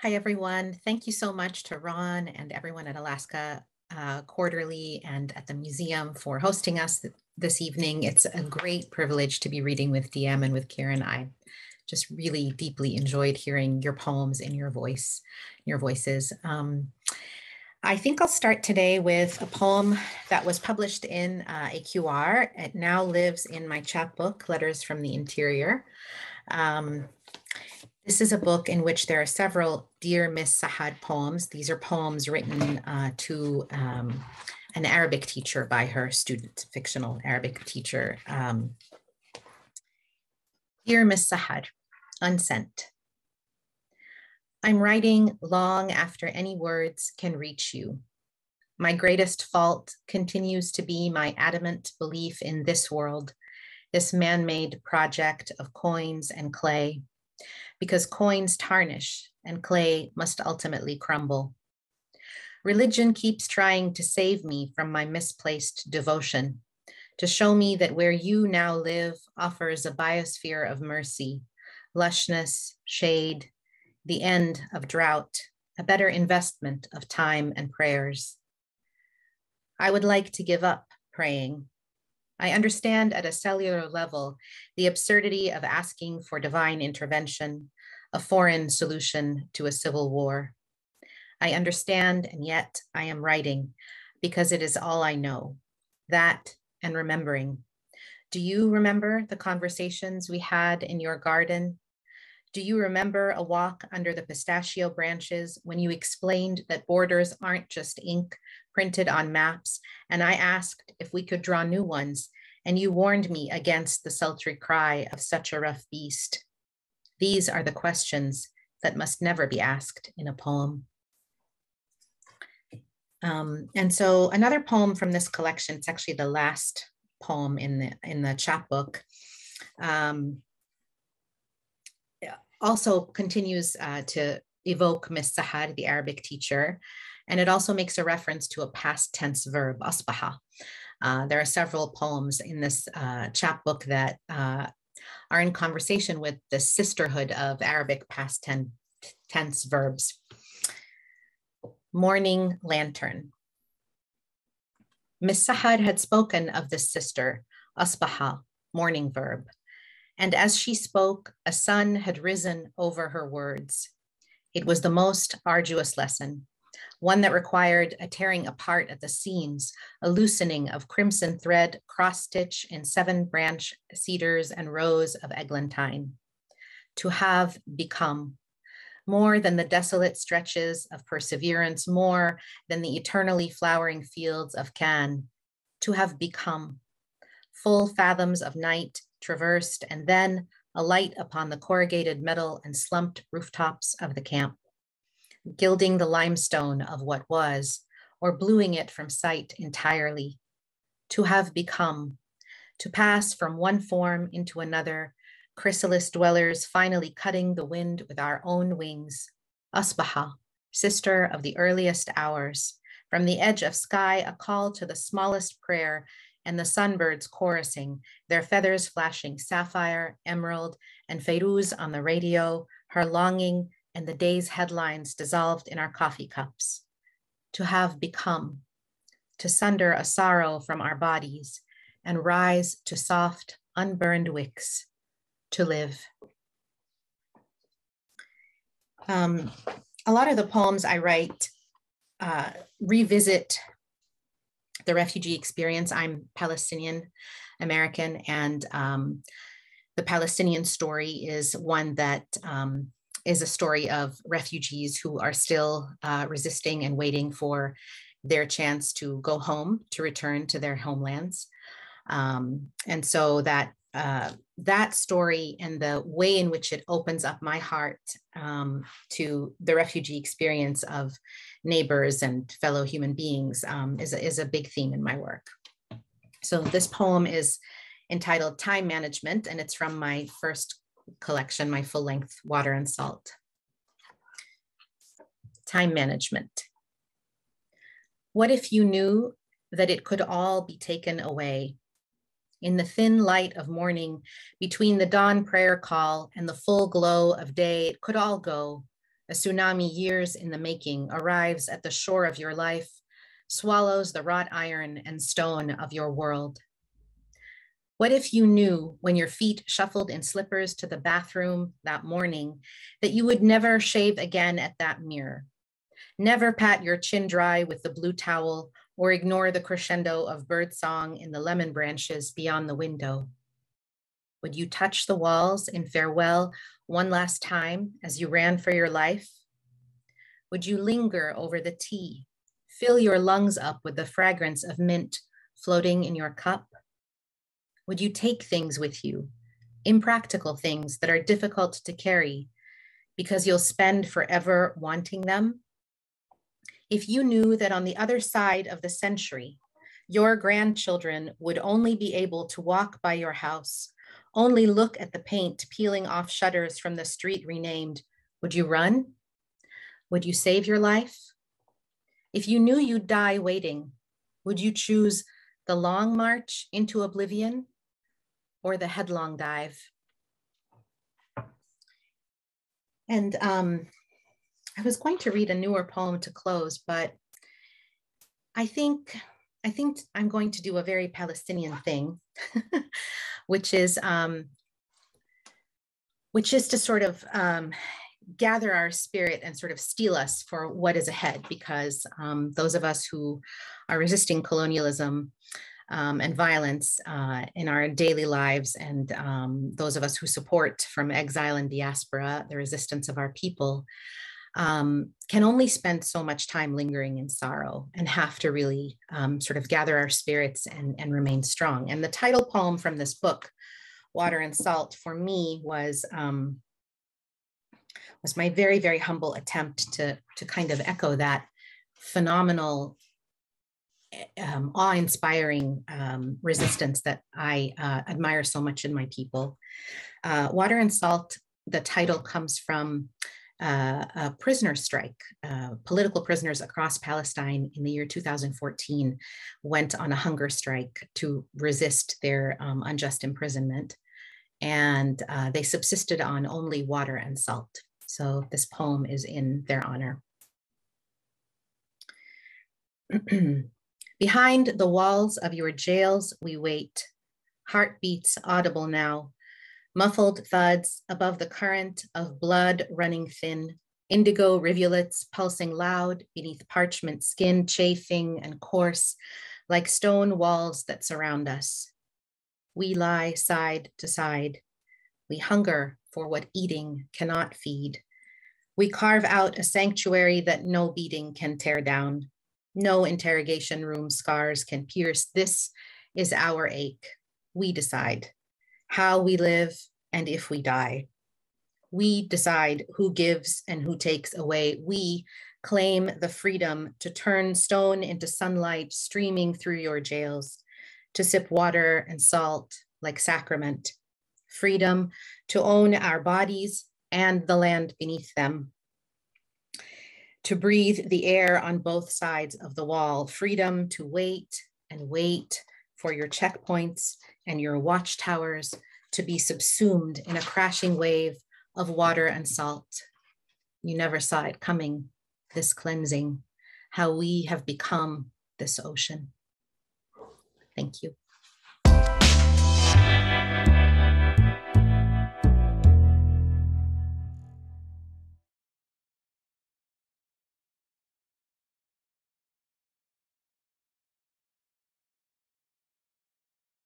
Hi, everyone. Thank you so much to Ron and everyone at Alaska Quarterly and at the museum for hosting us this evening. It's a great privilege to be reading with DM and with Karen. I just really deeply enjoyed hearing your poems in your voices. I think I'll start today with a poem that was published in AQR. It now lives in my chapbook, Letters from the Interior. This is a book in which there are several Dear Miss Sahad poems. These are poems written to an Arabic teacher by her student, fictional Arabic teacher. Dear Miss Sahad, Unsent. I'm writing long after any words can reach you. My greatest fault continues to be my adamant belief in this world, this man-made project of coins and clay, because coins tarnish and clay must ultimately crumble. Religion keeps trying to save me from my misplaced devotion, to show me that where you now live offers a biosphere of mercy, lushness, shade, the end of drought, a better investment of time and prayers. I would like to give up praying. I understand at a cellular level the absurdity of asking for divine intervention, a foreign solution to a civil war. I understand, and yet I am writing because it is all I know, that and remembering. Do you remember the conversations we had in your garden? Do you remember a walk under the pistachio branches when you explained that borders aren't just ink printed on maps, and I asked if we could draw new ones, and you warned me against the sultry cry of such a rough beast? These are the questions that must never be asked in a poem. And so another poem from this collection, it's actually the last poem in the chapbook, also continues to evoke Miss Sahad, the Arabic teacher, and it also makes a reference to a past tense verb, asbaha. There are several poems in this chapbook that are in conversation with the sisterhood of Arabic past tense verbs. Morning lantern. Miss Sahad had spoken of this sister, asbaha, morning verb. And as she spoke, a sun had risen over her words. It was the most arduous lesson, one that required a tearing apart at the seams, a loosening of crimson thread, cross-stitch in 7-branch cedars and rows of eglantine. To have become, more than the desolate stretches of perseverance, more than the eternally flowering fields of Cannes. To have become, full fathoms of night traversed, and then a light upon the corrugated metal and slumped rooftops of the camp, gilding the limestone of what was, or bluing it from sight entirely. To have become, to pass from one form into another, chrysalis dwellers finally cutting the wind with our own wings. Asbaha, sister of the earliest hours, from the edge of sky, a call to the smallest prayer, and the sunbirds chorusing, their feathers flashing sapphire, emerald, and Feiruz on the radio, her longing, and the day's headlines dissolved in our coffee cups. To have become, to sunder a sorrow from our bodies and rise to soft, unburned wicks, to live. A lot of the poems I write revisit the refugee experience. I'm Palestinian American, and the Palestinian story is one that is a story of refugees who are still resisting and waiting for their chance to go home, to return to their homelands. And so that story and the way in which it opens up my heart to the refugee experience of neighbors and fellow human beings is a big theme in my work. So this poem is entitled Time Management, and it's from my first collection, my full-length Water and Salt. Time management. What if you knew that it could all be taken away? In the thin light of morning, between the dawn prayer call and the full glow of day, it could all go. A tsunami years in the making arrives at the shore of your life, swallows the wrought iron and stone of your world. What if you knew when your feet shuffled in slippers to the bathroom that morning that you would never shave again at that mirror, never pat your chin dry with the blue towel or ignore the crescendo of birdsong in the lemon branches beyond the window? Would you touch the walls in farewell one last time as you ran for your life? Would you linger over the tea, fill your lungs up with the fragrance of mint floating in your cup? Would you take things with you, impractical things that are difficult to carry because you'll spend forever wanting them? If you knew that on the other side of the century, your grandchildren would only be able to walk by your house, only look at the paint peeling off shutters from the street renamed, would you run? Would you save your life? If you knew you'd die waiting, would you choose the long march into oblivion or the headlong dive? And I was going to read a newer poem to close, but I think I'm going to do a very Palestinian thing, which is to sort of gather our spirit and sort of steel us for what is ahead, because those of us who are resisting colonialism and violence in our daily lives, and those of us who support from exile and diaspora the resistance of our people, can only spend so much time lingering in sorrow and have to really sort of gather our spirits and remain strong. And the title poem from this book, Water and Salt, for me was my very, very humble attempt to kind of echo that phenomenal, awe-inspiring resistance that I admire so much in my people. Water and Salt, the title comes from a prisoner strike. Political prisoners across Palestine in the year 2014 went on a hunger strike to resist their unjust imprisonment. And they subsisted on only water and salt. So this poem is in their honor. Behind the walls of your jails we wait, heartbeats audible now, muffled thuds above the current of blood running thin, indigo rivulets pulsing loud beneath parchment skin, chafing and coarse like stone walls that surround us. We lie side to side. We hunger for what eating cannot feed. We carve out a sanctuary that no beating can tear down. No interrogation room scars can pierce. This is our ache. We decide how we live and if we die. We decide who gives and who takes away. We claim the freedom to turn stone into sunlight streaming through your jails, to sip water and salt like sacrament. Freedom to own our bodies and the land beneath them. To breathe the air on both sides of the wall. Freedom to wait and wait for your checkpoints and your watchtowers to be subsumed in a crashing wave of water and salt. You never saw it coming, this cleansing, how we have become this ocean. Thank you.